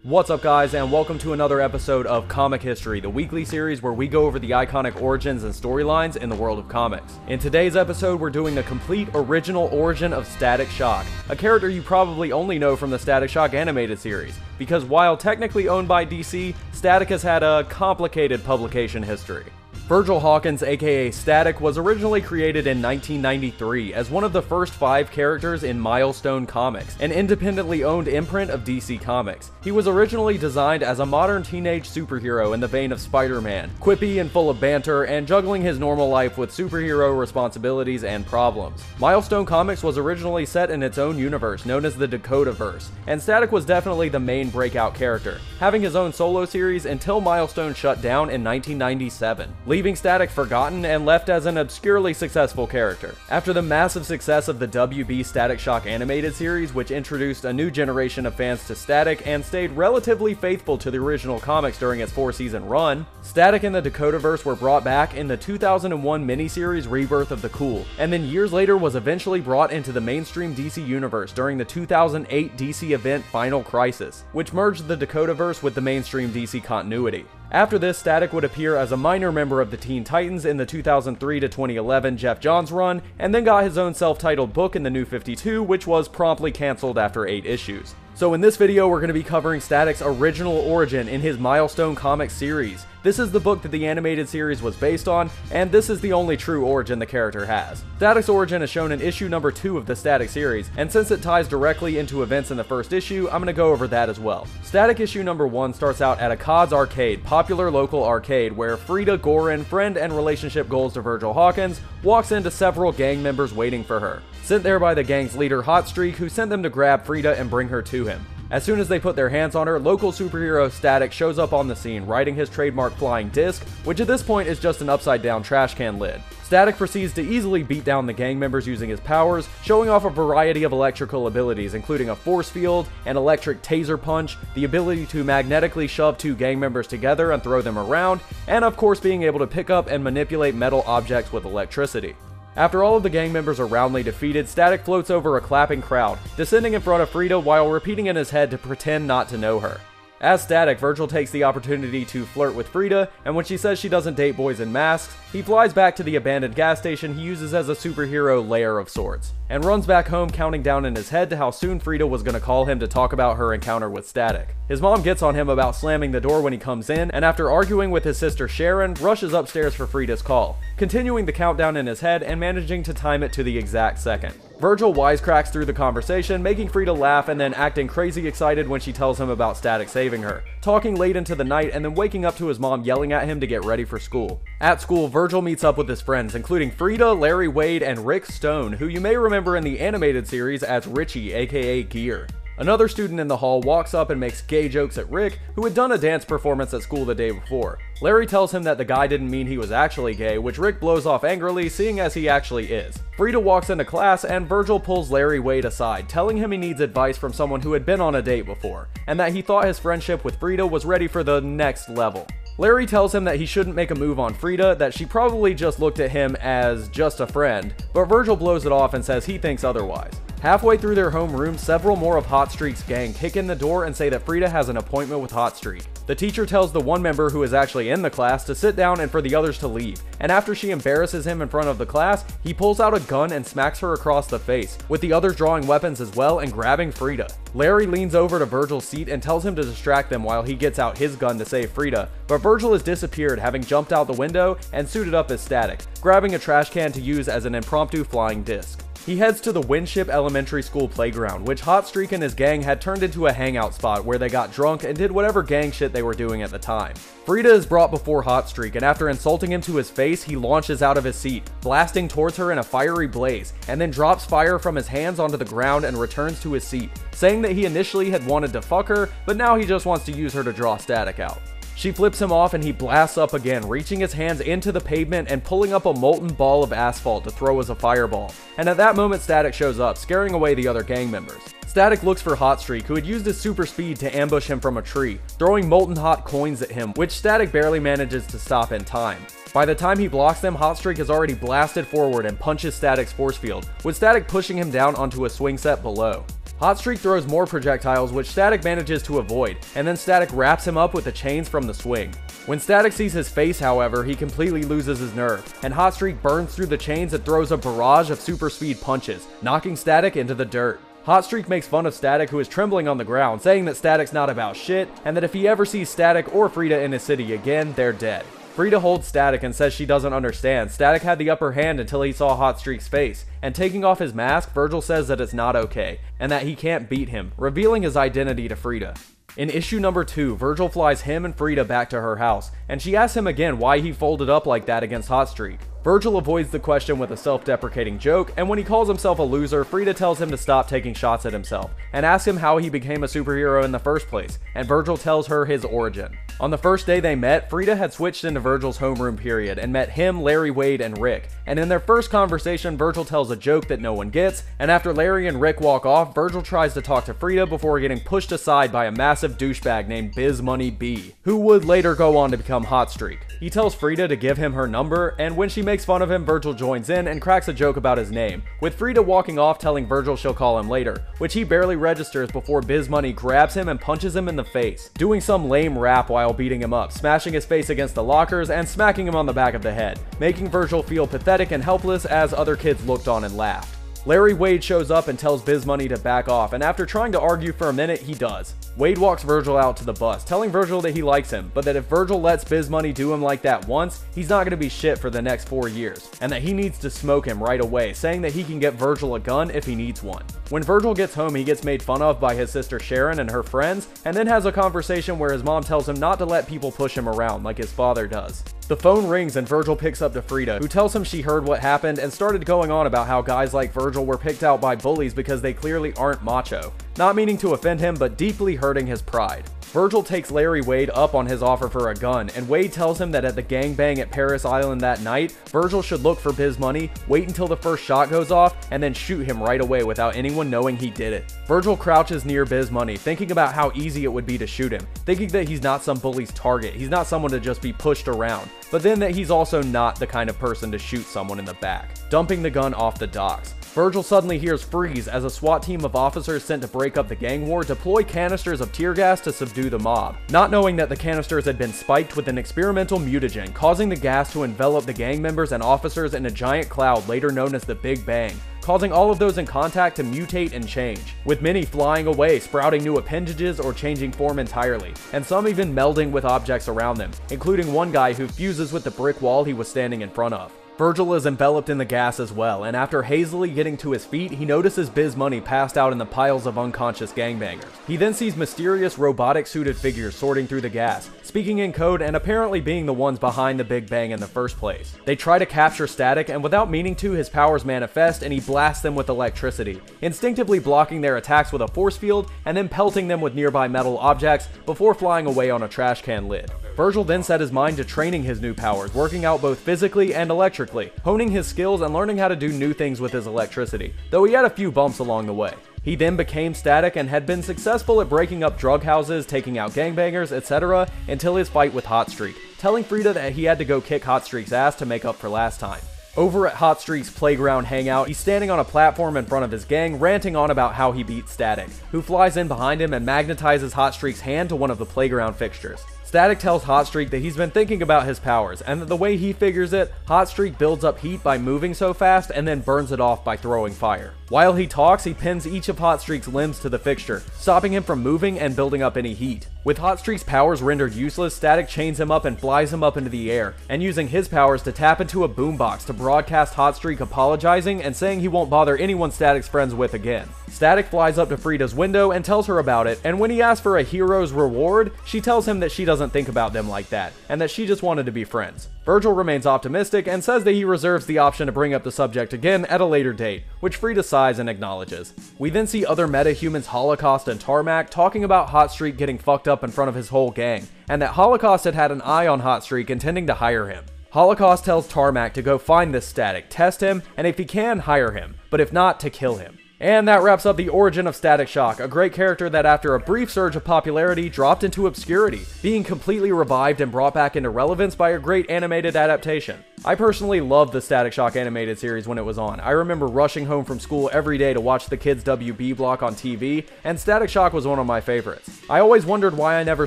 What's up guys, and welcome to another episode of Comic History, the weekly series where we go over the iconic origins and storylines in the world of comics. In today's episode, we're doing the complete original origin of Static Shock, a character you probably only know from the Static Shock animated series, because while technically owned by DC, Static has had a complicated publication history. Virgil Hawkins, aka Static, was originally created in 1993 as one of the first 5 characters in Milestone Comics, an independently owned imprint of DC Comics. He was originally designed as a modern teenage superhero in the vein of Spider-Man, quippy and full of banter, and juggling his normal life with superhero responsibilities and problems. Milestone Comics was originally set in its own universe known as the Dakotaverse, and Static was definitely the main breakout character, having his own solo series until Milestone shut down in 1997. Leaving Static forgotten and left as an obscurely successful character. After the massive success of the WB Static Shock animated series, which introduced a new generation of fans to Static and stayed relatively faithful to the original comics during its 4-season run, Static and the Dakotaverse were brought back in the 2001 miniseries Rebirth of the Cool, and then years later was eventually brought into the mainstream DC universe during the 2008 DC event Final Crisis, which merged the Dakotaverse with the mainstream DC continuity. After this, Static would appear as a minor member of the Teen Titans in the 2003 to 2011 Jeff Johns run, and then got his own self-titled book in the New 52, which was promptly cancelled after 8 issues. So in this video, we're going to be covering Static's original origin in his Milestone Comics series. This is the book that the animated series was based on, and this is the only true origin the character has. Static's origin is shown in issue number 2 of the Static series, and since it ties directly into events in the first issue, I'm going to go over that as well. Static issue number 1 starts out at Akkad's Arcade, popular local arcade, where Frida Gorin, friend and relationship goals to Virgil Hawkins, walks into several gang members waiting for her, sent there by the gang's leader Hotstreak, who sent them to grab Frida and bring her to him. As soon as they put their hands on her, local superhero Static shows up on the scene, riding his trademark flying disc, which at this point is just an upside-down trash can lid. Static proceeds to easily beat down the gang members using his powers, showing off a variety of electrical abilities, including a force field, an electric taser punch, the ability to magnetically shove 2 gang members together and throw them around, and of course being able to pick up and manipulate metal objects with electricity. After all of the gang members are roundly defeated, Static floats over a clapping crowd, descending in front of Frida while repeating in his head to pretend not to know her. As Static, Virgil takes the opportunity to flirt with Frida, and when she says she doesn't date boys in masks, he flies back to the abandoned gas station he uses as a superhero lair of sorts, and runs back home counting down in his head to how soon Frida was going to call him to talk about her encounter with Static. His mom gets on him about slamming the door when he comes in, and after arguing with his sister Sharon, rushes upstairs for Frida's call, continuing the countdown in his head and managing to time it to the exact second. Virgil wisecracks through the conversation, making Frida laugh and then acting crazy excited when she tells him about Static saving her, talking late into the night and then waking up to his mom yelling at him to get ready for school. At school, Virgil meets up with his friends, including Frida, Larry Wade, and Rick Stone, who you may remember in the animated series as Richie, aka Gear. Another student in the hall walks up and makes gay jokes at Rick, who had done a dance performance at school the day before. Larry tells him that the guy didn't mean he was actually gay, which Rick blows off angrily, seeing as he actually is. Frida walks into class, and Virgil pulls Larry Wade aside, telling him he needs advice from someone who had been on a date before, and that he thought his friendship with Frida was ready for the next level. Larry tells him that he shouldn't make a move on Frida, that she probably just looked at him as just a friend, but Virgil blows it off and says he thinks otherwise. Halfway through their homeroom, several more of Hotstreak's gang kick in the door and say that Frida has an appointment with Hotstreak. The teacher tells the one member who is actually in the class to sit down and for the others to leave, and after she embarrasses him in front of the class, he pulls out a gun and smacks her across the face, with the others drawing weapons as well and grabbing Frida. Larry leans over to Virgil's seat and tells him to distract them while he gets out his gun to save Frida, but Virgil has disappeared, having jumped out the window and suited up as Static, grabbing a trash can to use as an impromptu flying disc. He heads to the Winship Elementary School playground, which Hotstreak and his gang had turned into a hangout spot where they got drunk and did whatever gang shit they were doing at the time. Frida is brought before Hotstreak, and after insulting him to his face, he launches out of his seat, blasting towards her in a fiery blaze, and then drops fire from his hands onto the ground and returns to his seat, saying that he initially had wanted to fuck her, but now he just wants to use her to draw Static out. She flips him off and he blasts up again, reaching his hands into the pavement and pulling up a molten ball of asphalt to throw as a fireball. And at that moment, Static shows up, scaring away the other gang members. Static looks for Hotstreak, who had used his super speed to ambush him from a tree, throwing molten hot coins at him, which Static barely manages to stop in time. By the time he blocks them, Hotstreak is already blasted forward and punches Static's force field, with Static pushing him down onto a swing set below. Hotstreak throws more projectiles, which Static manages to avoid, and then Static wraps him up with the chains from the swing. When Static sees his face, however, he completely loses his nerve, and Hotstreak burns through the chains and throws a barrage of super speed punches, knocking Static into the dirt. Hotstreak makes fun of Static, who is trembling on the ground, saying that Static's not about shit, and that if he ever sees Static or Frida in his city again, they're dead. Frida holds Static and says she doesn't understand. Static had the upper hand until he saw Hotstreak's face, and taking off his mask, Virgil says that it's not okay, and that he can't beat him, revealing his identity to Frida. In issue number 2, Virgil flies him and Frida back to her house, and she asks him again why he folded up like that against Hotstreak. Virgil avoids the question with a self-deprecating joke, and when he calls himself a loser, Frida tells him to stop taking shots at himself, and asks him how he became a superhero in the first place, and Virgil tells her his origin. On the first day they met, Frida had switched into Virgil's homeroom period and met him, Larry, Wade, and Rick, and in their first conversation, Virgil tells a joke that no one gets, and after Larry and Rick walk off, Virgil tries to talk to Frida before getting pushed aside by a massive douchebag named Biz Money B, who would later go on to become Hotstreak. He tells Frida to give him her number, and when she makes fun of him, Virgil joins in and cracks a joke about his name, with Frida walking off telling Virgil she'll call him later, which he barely registers before Biz Money grabs him and punches him in the face, doing some lame rap while beating him up, smashing his face against the lockers and smacking him on the back of the head, making Virgil feel pathetic and helpless as other kids looked on and laughed. Larry Wade shows up and tells Biz Money to back off, and after trying to argue for a minute, he does. Wade walks Virgil out to the bus, telling Virgil that he likes him, but that if Virgil lets Biz Money do him like that once, he's not going to be shit for the next 4 years, and that he needs to smoke him right away, saying that he can get Virgil a gun if he needs one. When Virgil gets home, he gets made fun of by his sister Sharon and her friends, and then has a conversation where his mom tells him not to let people push him around like his father does. The phone rings and Virgil picks up to Frida, who tells him she heard what happened and started going on about how guys like Virgil were picked out by bullies because they clearly aren't macho, not meaning to offend him but deeply hurting his pride. Virgil takes Larry Wade up on his offer for a gun, and Wade tells him that at the gangbang at Paris Island that night, Virgil should look for Biz Money, wait until the first shot goes off, and then shoot him right away without anyone knowing he did it. Virgil crouches near Biz Money, thinking about how easy it would be to shoot him, thinking that he's not some bully's target, he's not someone to just be pushed around, but then that he's also not the kind of person to shoot someone in the back, dumping the gun off the docks. Virgil suddenly hears freeze as a SWAT team of officers sent to break up the gang war deploy canisters of tear gas to subdue the mob, not knowing that the canisters had been spiked with an experimental mutagen, causing the gas to envelop the gang members and officers in a giant cloud later known as the Big Bang, causing all of those in contact to mutate and change, with many flying away, sprouting new appendages or changing form entirely, and some even melding with objects around them, including one guy who fuses with the brick wall he was standing in front of. Virgil is enveloped in the gas as well, and after hazily getting to his feet, he notices Biz Money passed out in the piles of unconscious gangbangers. He then sees mysterious robotic-suited figures sorting through the gas, speaking in code and apparently being the ones behind the Big Bang in the first place. They try to capture Static, and without meaning to, his powers manifest and he blasts them with electricity, instinctively blocking their attacks with a force field and then pelting them with nearby metal objects before flying away on a trash can lid. Virgil then set his mind to training his new powers, working out both physically and electrically, honing his skills and learning how to do new things with his electricity, though he had a few bumps along the way. He then became Static and had been successful at breaking up drug houses, taking out gangbangers, etc. until his fight with Hotstreak, telling Frida that he had to go kick Hotstreak's ass to make up for last time. Over at Hotstreak's playground hangout, he's standing on a platform in front of his gang, ranting on about how he beat Static, who flies in behind him and magnetizes Hotstreak's hand to one of the playground fixtures. Static tells Hotstreak that he's been thinking about his powers, and that the way he figures it, Hotstreak builds up heat by moving so fast and then burns it off by throwing fire. While he talks, he pins each of Hotstreak's limbs to the fixture, stopping him from moving and building up any heat. With Hotstreak's powers rendered useless, Static chains him up and flies him up into the air, and using his powers to tap into a boombox to broadcast Hotstreak apologizing and saying he won't bother anyone Static's friends with again. Static flies up to Frida's window and tells her about it, and when he asks for a hero's reward, she tells him that she doesn't think about them like that, and that she just wanted to be friends. Virgil remains optimistic and says that he reserves the option to bring up the subject again at a later date, which Frida sighs and acknowledges. We then see other meta-humans Holocaust and Tarmac talking about Hotstreak getting fucked up in front of his whole gang, and that Holocaust had an eye on Hotstreak intending to hire him. Holocaust tells Tarmac to go find this Static, test him, and if he can, hire him, but if not, to kill him. And that wraps up the origin of Static Shock, a great character that after a brief surge of popularity dropped into obscurity, being completely revived and brought back into relevance by a great animated adaptation. I personally loved the Static Shock animated series when it was on. I remember rushing home from school every day to watch the Kids WB block on TV, and Static Shock was one of my favorites. I always wondered why I never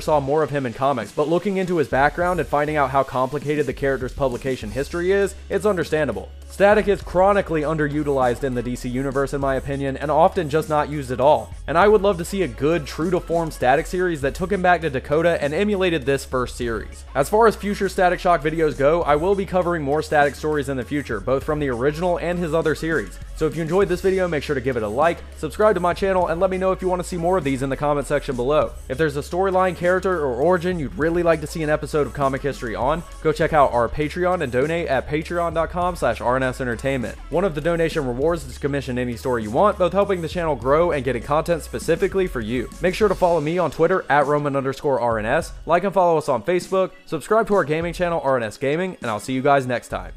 saw more of him in comics, but looking into his background and finding out how complicated the character's publication history is, it's understandable. Static is chronically underutilized in the DC universe in my opinion, and often just not used at all. And I would love to see a good, true-to-form Static series that took him back to Dakota and emulated this first series. As far as future Static Shock videos go, I will be covering more Static stories in the future, both from the original and his other series. So if you enjoyed this video, make sure to give it a like, subscribe to my channel, and let me know if you want to see more of these in the comment section below. If there's a storyline, character, or origin you'd really like to see an episode of Comic History on, go check out our Patreon and donate at patreon.com/RNS Entertainment. One of the donation rewards is to commission any story you want, both helping the channel grow and getting content specifically for you. Make sure to follow me on Twitter at Roman_RNS, like and follow us on Facebook, subscribe to our gaming channel RNS Gaming, and I'll see you guys next time.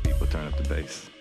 People turn up the bass.